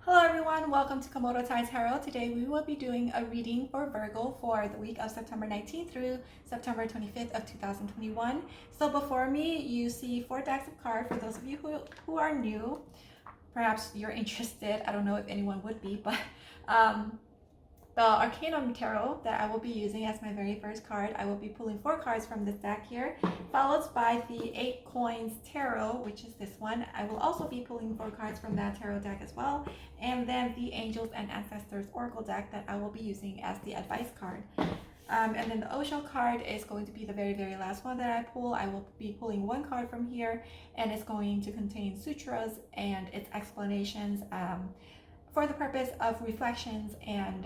Hello everyone, welcome to Komodo Tai Tarot. Today we will be doing a reading for Virgo for the week of September 19th through September 25th of 2021. So before me, you see 4 decks of cards. For those of you who are new, perhaps you're interested. I don't know if anyone would be, but the Arcanum Tarot that I will be using as my very first card. I will be pulling 4 cards from this deck here, followed by the 8 Coins Tarot, which is this one. I will also be pulling 4 cards from that tarot deck as well, and then the Angels and Ancestors Oracle deck that I will be using as the advice card. And then the Osho card is going to be the very last one that I pull. I will be pulling 1 card from here, and it's going to contain sutras and its explanations for the purpose of reflections and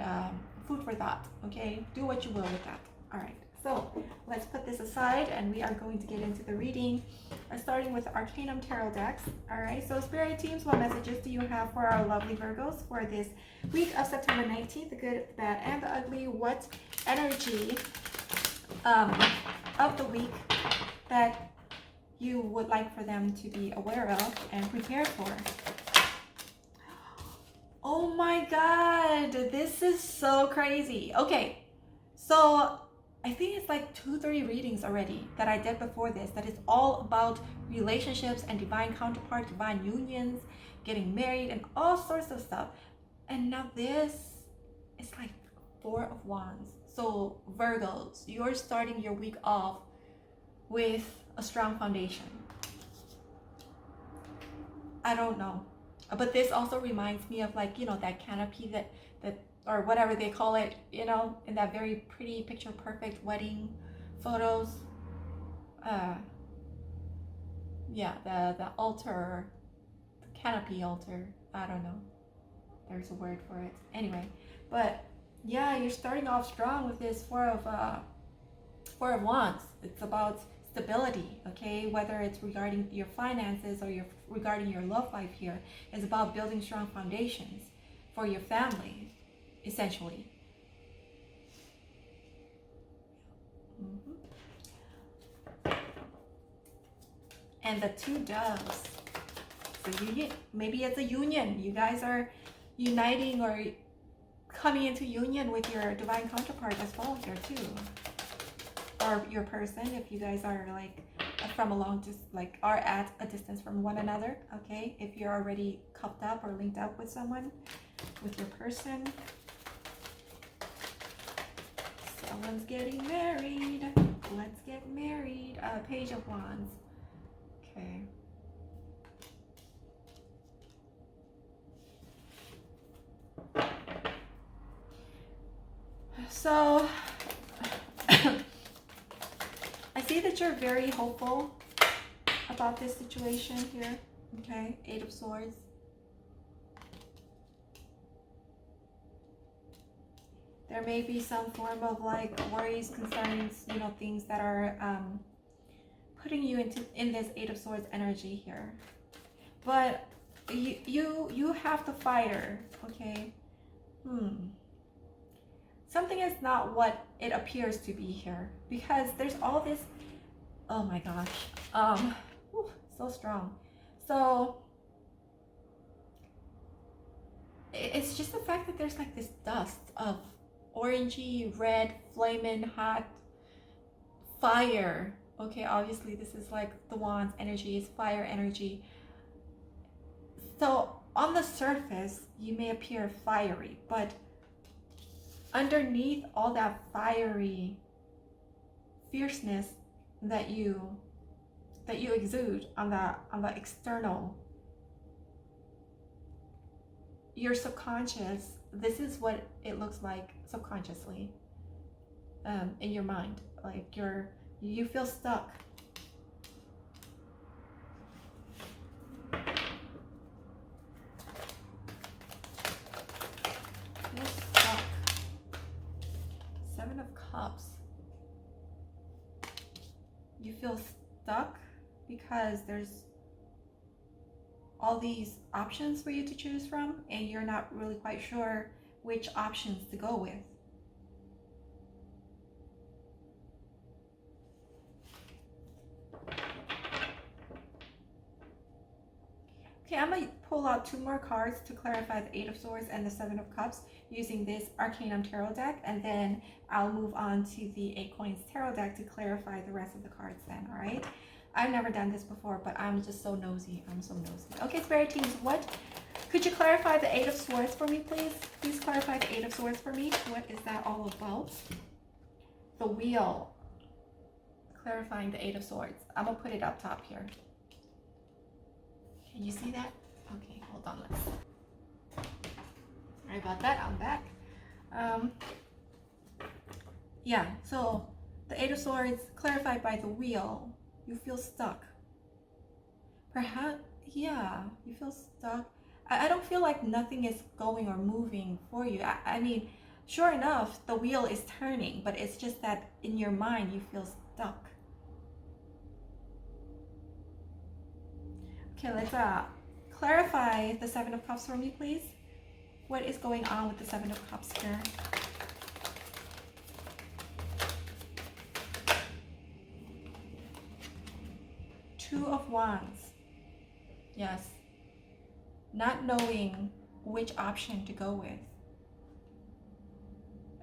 food for thought. Okay, do what you will with that. All right, so let's put this aside and we are going to get into the reading, starting with Arcanum Tarot decks. All right, so Spirit teams, what messages do you have for our lovely Virgos for this week of September 19th, the good, the bad, and the ugly? What energy of the week that you would like for them to be aware of and prepared for? Oh my god, this is so crazy. Okay, so I think it's like 2-3 readings already that I did before this that is all about relationships and divine counterpart, divine unions, getting married, and all sorts of stuff. And now this is like 4 of Wands. So Virgos, you're starting your week off with a strong foundation. I don't know. But this also reminds me of, like, you know, that canopy that or whatever they call it, you know, in that very pretty picture perfect wedding photos. Yeah, the altar, the canopy altar. I don't know. There's a word for it. Anyway, but yeah, you're starting off strong with this Four of Wands. It's about stability, okay? Whether it's regarding your finances or regarding your love life here, it's about building strong foundations for your family, essentially. And the 2 doves. So maybe it's a union. You guys are uniting or coming into union with your divine counterpart as well here too. Or your person, if you guys are like from a long like are at a distance from one another. Okay, if you're already coupled up or linked up with someone, with your person, someone's getting married. Let's get married. Page of Wands. Okay. So I see that you're very hopeful about this situation here. Okay, 8 of Swords. There may be some form of like worries, concerns, you know, things that are putting you in this 8 of Swords energy here. But you have the fighter, okay? Something is not what it appears to be here, because there's all this, oh my gosh, so strong. So it's just the fact that there's like this dust of orangey red flaming hot fire. Okay, obviously this is like the Wands energy, is fire energy. So on the surface you may appear fiery, but underneath all that fiery fierceness that you exude on the external, your subconscious, this is what it looks like subconsciously, in your mind. Like you feel stuck. Feel stuck. 7 of Cups. You feel stuck because there's all these options for you to choose from, and you're not really quite sure which options to go with. Okay, I'm going to pull out 2 more cards to clarify the Eight of Swords and the Seven of Cups using this Arcanum Tarot deck, and then I'll move on to the 8 Coins Tarot deck to clarify the rest of the cards then, all right? I've never done this before, but I'm just so nosy. I'm so nosy. Okay, Spirit teams, what? Could you clarify the Eight of Swords for me, please? Please clarify the Eight of Swords for me. What is that all about? The Wheel. Clarifying the Eight of Swords. I'm going to put it up top here. Can you see that? Okay, hold on. Sorry about that. I'm back. Yeah, so the Eight of Swords clarified by the Wheel. You feel stuck. Perhaps, yeah, you feel stuck. I don't feel like nothing is going or moving for you. I mean, sure enough, the wheel is turning, but it's just that in your mind you feel stuck. Okay, let's clarify the Seven of Cups for me, please. What is going on with the Seven of Cups here? Two of Wands. Yes. Not knowing which option to go with.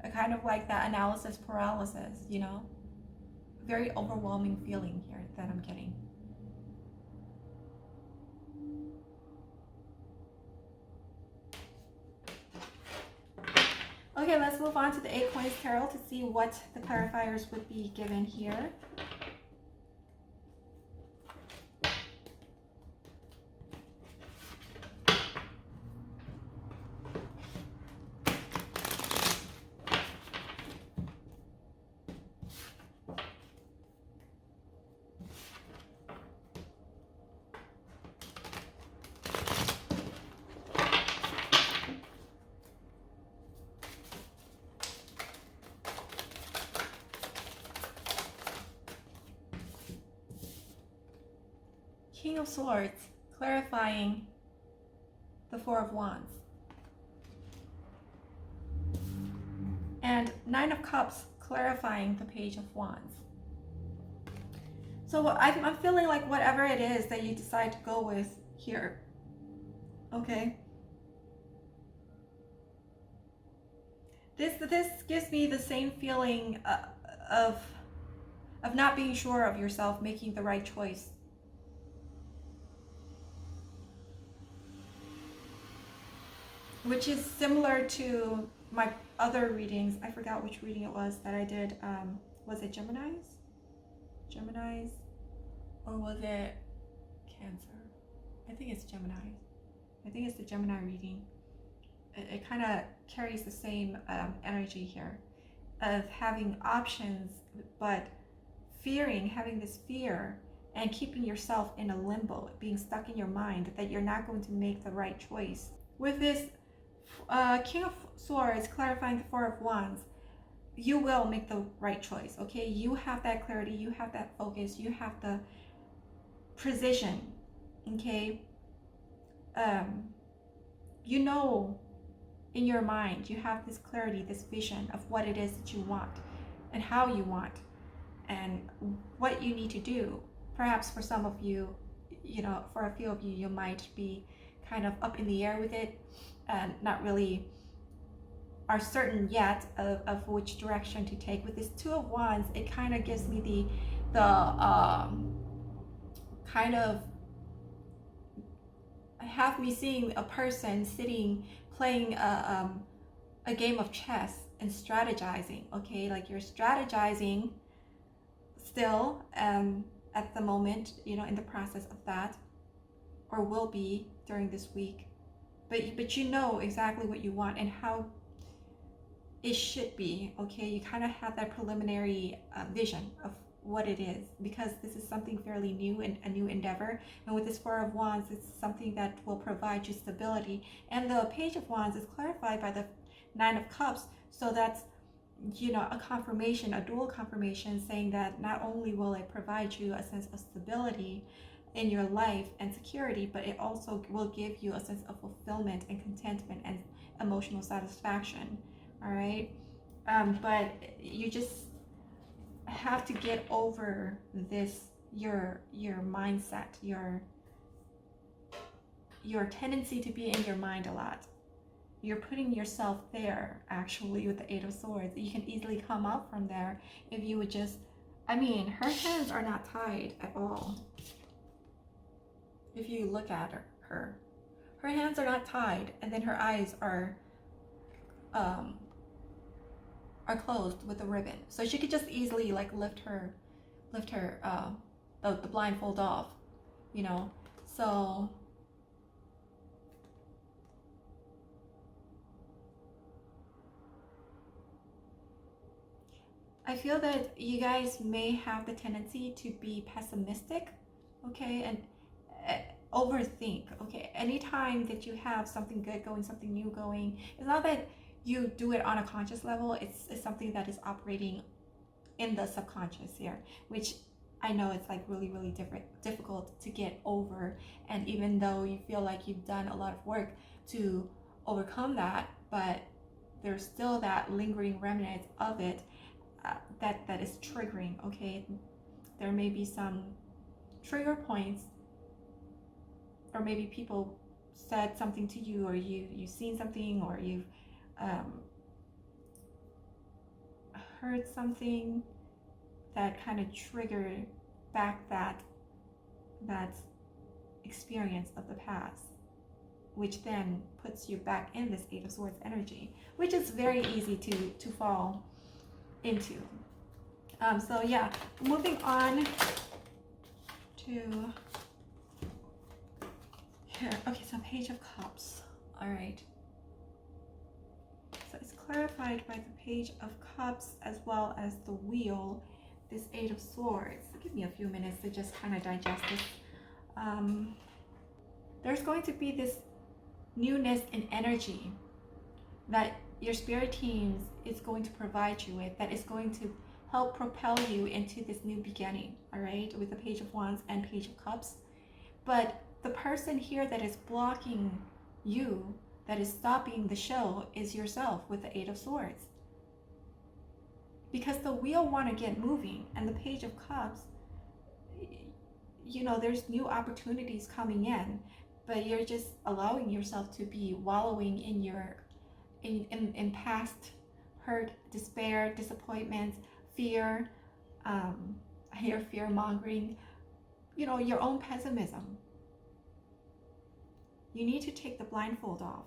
A kind of like that analysis paralysis, you know? Very overwhelming feeling here that I'm getting. Okay, let's move on to the 8 Coins Tarot to see what the clarifiers would be given here. King of Swords, clarifying the Four of Wands. And Nine of Cups, clarifying the Page of Wands. So I'm feeling like whatever it is that you decide to go with here, okay? This gives me the same feeling of not being sure of yourself, making the right choice. Which is similar to my other readings. I forgot which reading it was that I did. Was it Gemini's? Gemini's? Or was it Cancer? I think it's Gemini's. I think it's the Gemini reading. It kind of carries the same energy here of having options, but having this fear and keeping yourself in a limbo, being stuck in your mind that you're not going to make the right choice. With this King of Swords clarifying the Four of Wands, you will make the right choice, okay? You have that clarity, you have that focus, you have the precision, okay? You know in your mind, you have this clarity, this vision of what it is that you want and how you want and what you need to do. Perhaps for some of you, you know, for a few of you, you might be kind of up in the air with it and not really are certain yet of which direction to take. With this Two of Wands, it kind of gives me the kind of have me seeing a person sitting playing a game of chess and strategizing, okay? Like you're strategizing still at the moment, you know, in the process of that, or will be during this week. But you know exactly what you want and how it should be, okay? You kind of have that preliminary vision of what it is, because this is something fairly new and a new endeavor. And with this Four of Wands, it's something that will provide you stability. And the Page of Wands is clarified by the Nine of Cups. So that's, you know, a confirmation, a dual confirmation, saying that not only will it provide you a sense of stability in your life and security, but it also will give you a sense of fulfillment and contentment and emotional satisfaction. All right, but you just have to get over this, your mindset, your tendency to be in your mind a lot. You're putting yourself there, actually, with the Eight of Swords. You can easily come up from there if you would just, I mean, her hands are not tied at all. If you look at her hands are not tied, and then her eyes are closed with a ribbon. So she could just easily like lift her the blindfold off, you know. So I feel that you guys may have the tendency to be pessimistic, okay, and overthink, okay. Anytime that you have something good going, something new going, it's not that you do it on a conscious level, it's something that is operating in the subconscious here, which I know it's like really, really difficult to get over. And even though you feel like you've done a lot of work to overcome that, but there's still that lingering remnant of it that is triggering, okay. There may be some trigger points, or maybe people said something to you, or you've seen something, or you've heard something that kind of triggered back that experience of the past, which then puts you back in this Eight of Swords energy, which is very easy to fall into. So yeah, moving on to here. Okay, so Page of Cups. All right. So it's clarified by the Page of Cups as well as the Wheel, this Eight of Swords. Give me a few minutes to just kind of digest this. There's going to be this newness in energy that your spirit teams is going to provide you with, that is going to help propel you into this new beginning, all right, with the Page of Wands and Page of Cups. But the person here that is blocking you, that is stopping the show, is yourself with the Eight of Swords. Because the Wheel want to get moving, and the Page of Cups, you know, there's new opportunities coming in, but you're just allowing yourself to be wallowing in your in past hurt, despair, disappointment, fear, your fear mongering, you know, your own pessimism. You need to take the blindfold off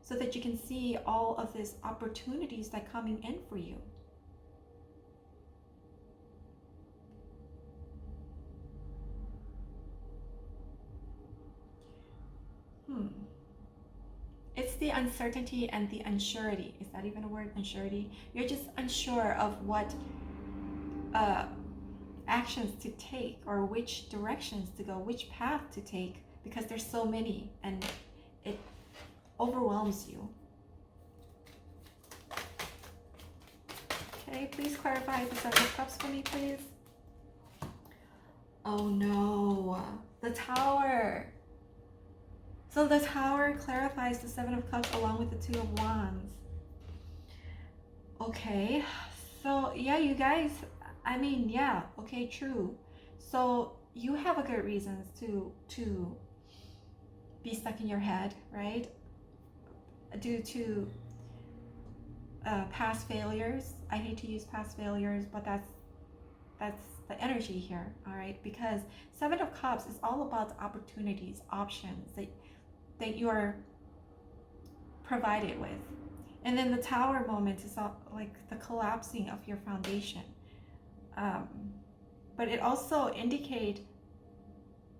so that you can see all of these opportunities that are coming in for you. It's the uncertainty and the unsurety. Is that even a word? Unsurety? You're just unsure of what actions to take, or which directions to go, which path to take, because there's so many and it overwhelms you. Okay, please clarify the Seven of Cups for me, please. Oh no, the Tower. So the Tower clarifies the Seven of Cups along with the Two of Wands. Okay, so yeah, you guys, I mean, yeah, okay, true. So you have a good reasons to be stuck in your head, right? Due to past failures. I hate to use past failures, but that's the energy here, all right? Because Seven of Cups is all about opportunities, options that you are provided with. And then the Tower moment is all, like the collapsing of your foundation. But it also indicates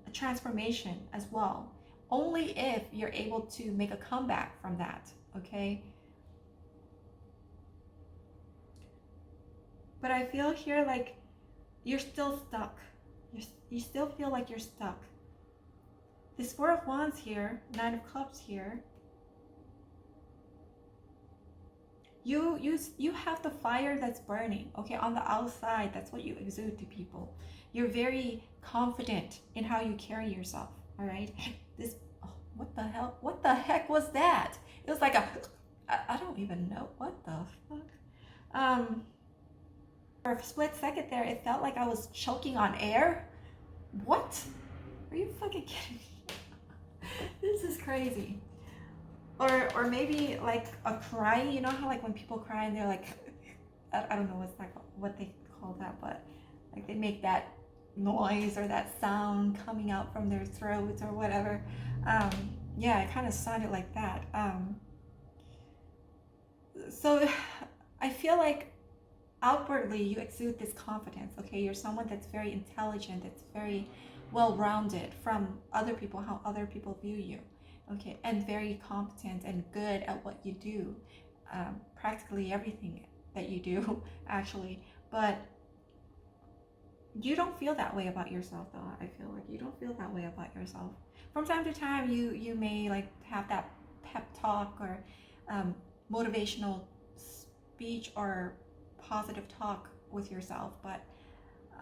a transformation as well, only if you're able to make a comeback from that, okay? But I feel here like you're still stuck. You still feel like you're stuck. This Four of Wands here, Nine of Cups here, you have the fire that's burning, okay, on the outside. That's what you exude to people. You're very confident in how you carry yourself, all right? This, oh, what the heck was that? It was like I don't even know what the fuck. For a split second there, it felt like I was choking on air. What? Are you fucking kidding me? This is crazy. Or maybe like a cry. You know how like when people cry and they're like, I don't know what they call that, but like they make that noise or that sound coming out from their throats or whatever. Um, yeah, it kind of sounded like that. So I feel like outwardly you exude this confidence. Okay, you're someone that's very intelligent, that's very well rounded from other people, how other people view you. Okay, and very competent and good at what you do, practically everything that you do actually. But you don't feel that way about yourself, though. I feel like you don't feel that way about yourself. From time to time you may like have that pep talk or motivational speech or positive talk with yourself,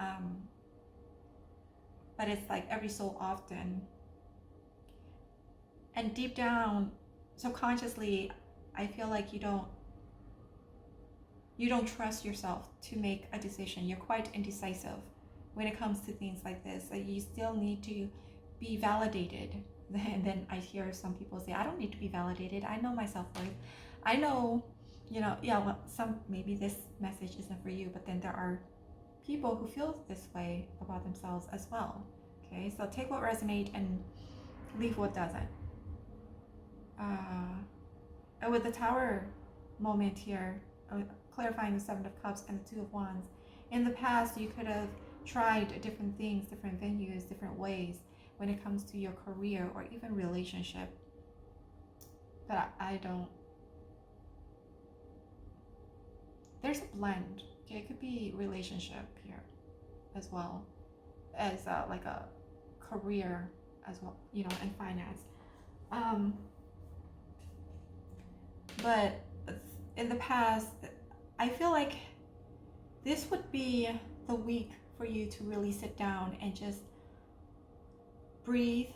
um, but it's like every so often. And deep down, subconsciously, I feel like you don't trust yourself to make a decision. You're quite indecisive when it comes to things like this. Like you still need to be validated. And then I hear some people say, I don't need to be validated. I know my self-worth. I know, yeah, well, maybe this message isn't for you, but then there are people who feel this way about themselves as well. Okay, so take what resonates and leave what doesn't. And with the Tower moment here, clarifying the Seven of Cups and the Two of Wands, in the past you could have tried different things, different venues, different ways when it comes to your career or even relationship. But I don't. There's a blend. Okay, it could be relationship here as well as like a career as well, and finance. But in the past, I feel like this would be the week for you to really sit down and just breathe,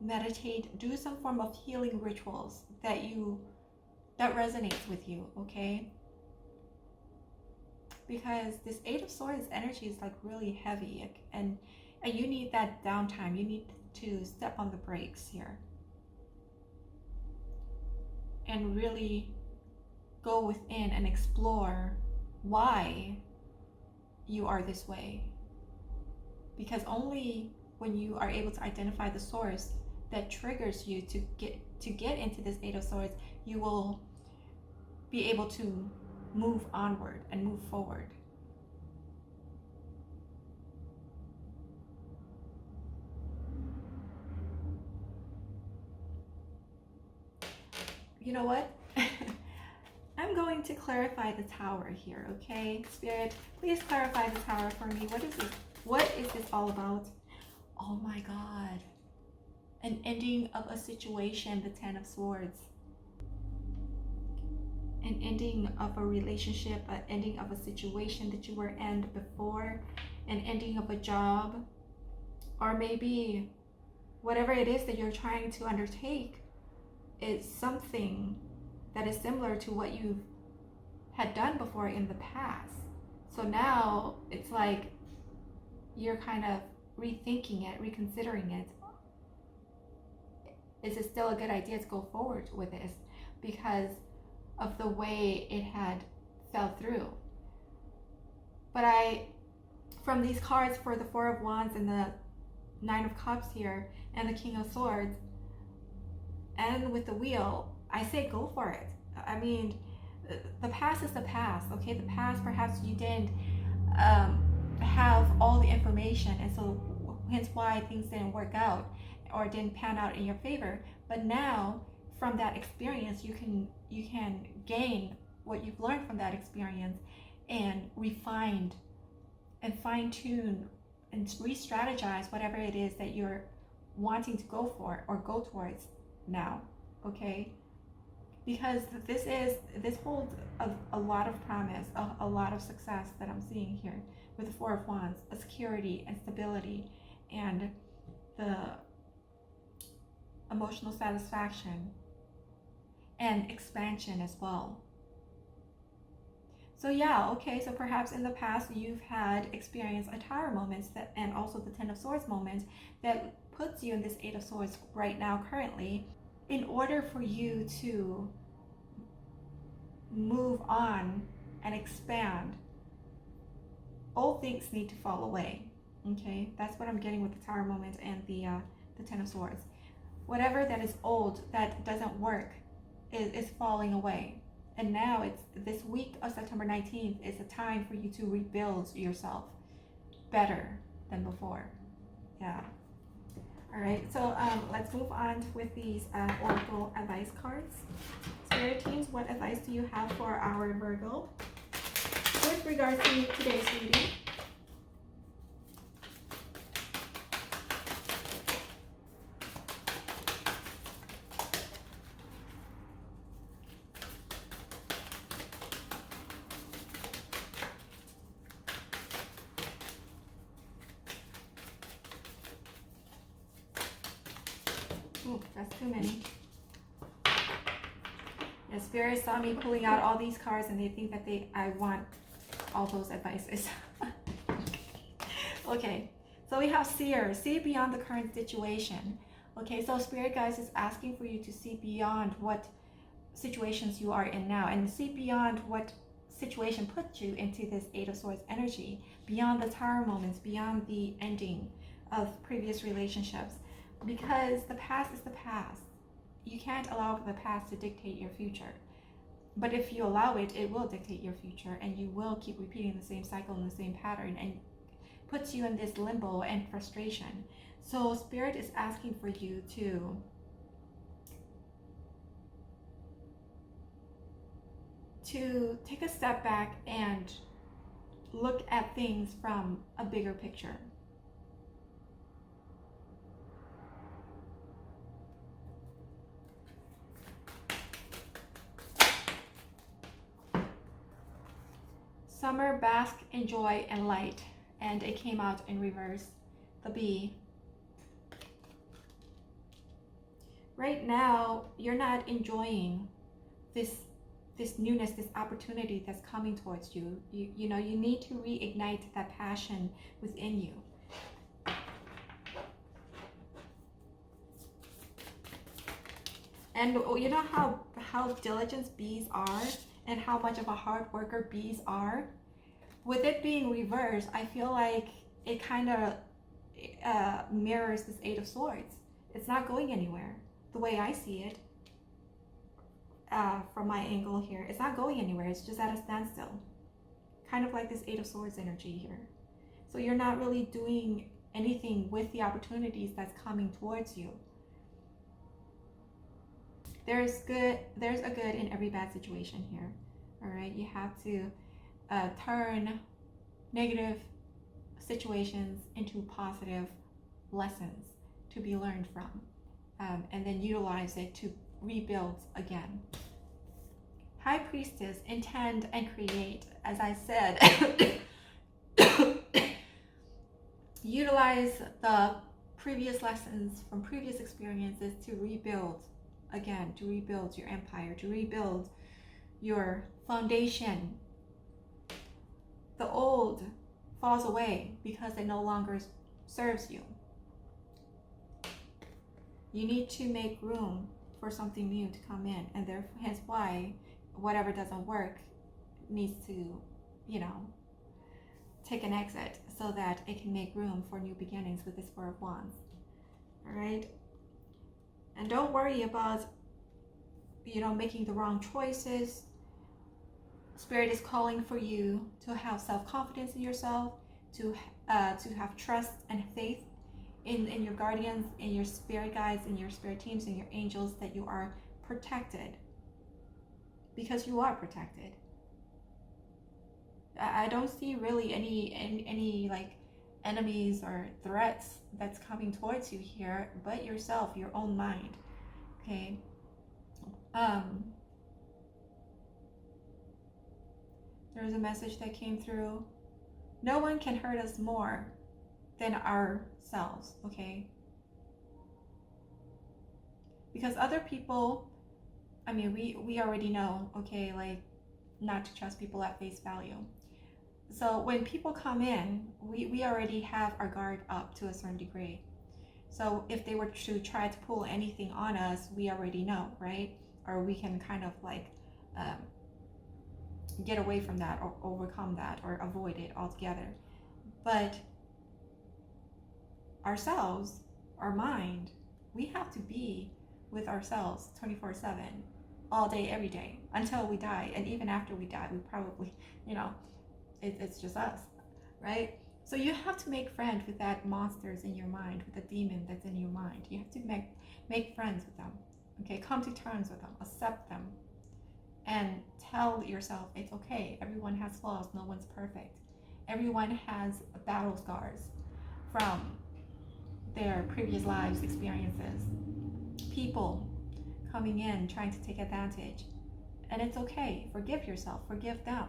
meditate, do some form of healing rituals that resonates with you, okay? Because this Eight of Swords energy is like really heavy, and you need that downtime. You need to step on the brakes here and really go within and explore why you are this way. Because only when you are able to identify the source that triggers you to get into this Eight of Swords, you will be able to move onward and move forward. You know what? I'm going to clarify the Tower here, okay? Spirit, please clarify the Tower for me. What is this? What is this all about? Oh my God. An ending of a situation, the Ten of Swords. An ending of a relationship, an ending of a situation that you were in before, an ending of a job, or maybe whatever it is that you're trying to undertake is something that is similar to what you had done before in the past. So now it's like you're kind of rethinking it, reconsidering it. Is it still a good idea to go forward with this because of the way it had fell through? But from these cards for the Four of Wands and the Nine of Cups here and the King of Swords, and with the Wheel, I say go for it. I mean, the past is the past, okay? The past, perhaps you didn't have all the information, and so hence why things didn't work out or didn't pan out in your favor. But now, from that experience, you can gain what you've learned from that experience and refine and fine-tune and re-strategize whatever it is that you're wanting to go for or go towards now, okay? Because this holds a lot of promise, a lot of success that I'm seeing here with the Four of Wands, a security and stability and the emotional satisfaction and expansion as well. So yeah, okay, so perhaps in the past you've had experienced a Tower moments and also the Ten of Swords moments that puts you in this Eight of Swords right now currently, in order for you to move on and expand, old things need to fall away. Okay, that's what I'm getting with the Tower moment and the Ten of Swords. Whatever that is old, that doesn't work, is falling away. And now it's this week of September 19th is a time for you to rebuild yourself better than before. Yeah. All right, so let's move on with these Oracle advice cards. Spirit teams, what advice do you have for our Virgo with regard to today's reading? Ooh, that's too many. Yeah, Spirit saw me pulling out all these cards and they think that I want all those advices. Okay, so we have Seer, see beyond the current situation. Okay, so Spirit guys is asking for you to see beyond what situations you are in now and see beyond what situation put you into this Eight of Swords energy, beyond the Tower moments, beyond the ending of previous relationships. Because the past is the past. You can't allow the past to dictate your future. But if you allow it, it will dictate your future and you will keep repeating the same cycle and the same pattern and puts you in this limbo and frustration. So Spirit is asking for you to take a step back and look at things from a bigger picture. Summer, bask in joy and light, and it came out in reverse, the bee. Right now, you're not enjoying this newness, this opportunity that's coming towards you. You know, you need to reignite that passion within you. And you know how diligent bees are and how much of a hard worker bees are? With it being reversed, I feel like it kind of mirrors this Eight of Swords. It's not going anywhere, the way I see it. From my angle here, it's not going anywhere. It's just at a standstill. Kind of like this Eight of Swords energy here. So you're not really doing anything with the opportunities that's coming towards you. There's a good in every bad situation here. All right, you have to turn negative situations into positive lessons to be learned from, and then utilize it to rebuild again. High Priestess, intend and create. As I said, utilize the previous lessons from previous experiences to rebuild again, to rebuild your empire, to rebuild your foundation. The old falls away because it no longer serves you. You need to make room for something new to come in, and therefore, hence why whatever doesn't work needs to, you know, take an exit so that it can make room for new beginnings with this Four of Wands. All right, and don't worry about, you know, making the wrong choices. Spirit is calling for you to have self-confidence in yourself, to have trust and faith in your guardians, in your spirit guides, in your spirit teams, in your angels, that you are protected. Because you are protected. I don't see really any like enemies or threats that's coming towards you here, but yourself, your own mind. Okay. There's a message that came through. No one can hurt us more than ourselves, okay? Because other people, I mean, we already know, okay, like not to trust people at face value. So when people come in, we already have our guard up to a certain degree. So if they were to try to pull anything on us, we already know, right? Or we can kind of like get away from that or overcome that or avoid it altogether. But ourselves, our mind, we have to be with ourselves 24/7, all day, every day, until we die. And even after we die, we probably, it's just us, right? So you have to make friends with that monsters in your mind, with the demon that's in your mind. You have to make friends with them. Okay, come to terms with them, accept them, and tell yourself it's okay. Everyone has flaws, no one's perfect. Everyone has battle scars from their previous lives experiences. People coming in trying to take advantage. And it's okay. Forgive yourself, forgive them.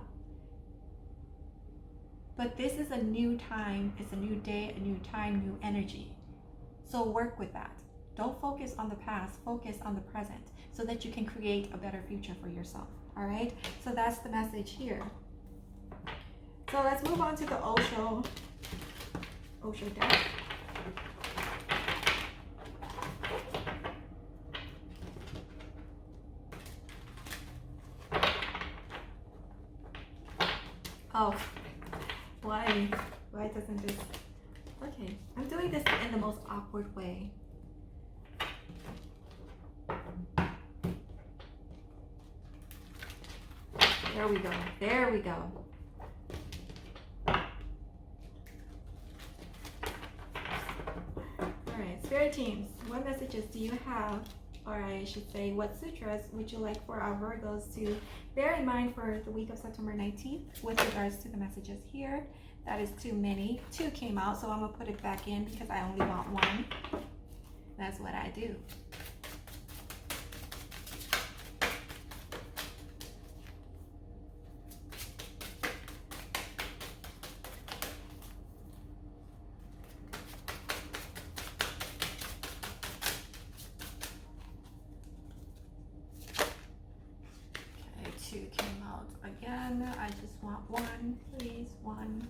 But this is a new time, it's a new day, a new time, new energy. So work with that. Don't focus on the past, focus on the present so that you can create a better future for yourself. All right? So that's the message here. So let's move on to the Osho deck. Oh, why doesn't this? Okay, I'm doing this in the most awkward way. There we go. There we go. All right, spirit teams, what messages do you have, or I should say, what sutras would you like for our Virgos to bear in mind for the week of September 19th with regards to the messages here? That is too many. 2 came out, so I'm gonna put it back in because I only want 1. That's what I do. Okay, 2 came out again. I just want 1, please, 1.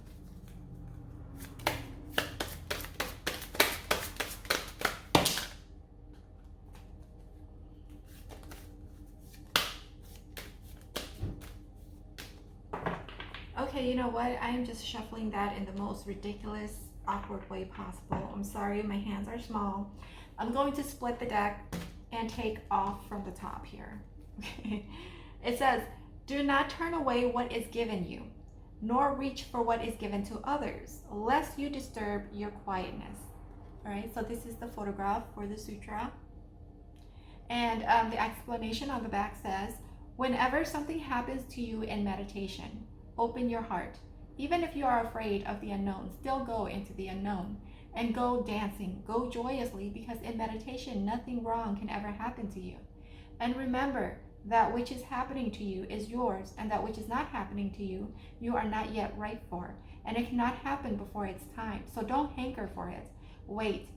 Okay, you know what? I am just shuffling that in the most ridiculous, awkward way possible. I'm sorry, my hands are small. I'm going to split the deck and take off from the top here. Okay. It says, do not turn away what is given you, nor reach for what is given to others, lest you disturb your quietness. All right, so this is the photograph for the sutra. And the explanation on the back says, whenever something happens to you in meditation, open your heart. Even if you are afraid of the unknown, still go into the unknown and go dancing, go joyously, because in meditation, nothing wrong can ever happen to you. And remember, that which is happening to you is yours, and that which is not happening to you, you are not yet ripe for, and it cannot happen before its time. So don't hanker for it. Wait.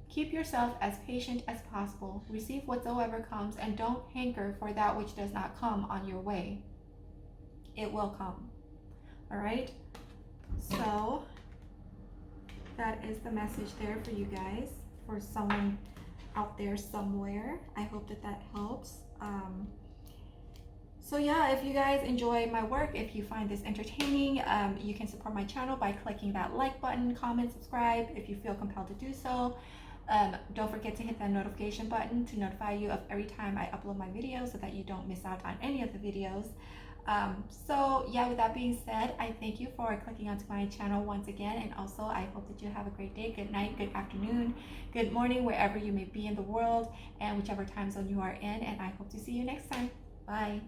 Keep yourself as patient as possible. Receive whatsoever comes, and don't hanker for that which does not come on your way. It will come. All right? So that is the message there for you guys, for someone out there somewhere. I hope that helps. So yeah, if you guys enjoy my work, if you find this entertaining, you can support my channel by clicking that like button, comment, subscribe if you feel compelled to do so. Don't forget to hit that notification button to notify you of every time I upload my videos so that you don't miss out on any of the videos. So yeah, with that being said, I thank you for clicking onto my channel once again, and also I hope that you have a great day, good night, good afternoon, good morning, wherever you may be in the world, and whichever time zone you are in, and I hope to see you next time. Bye.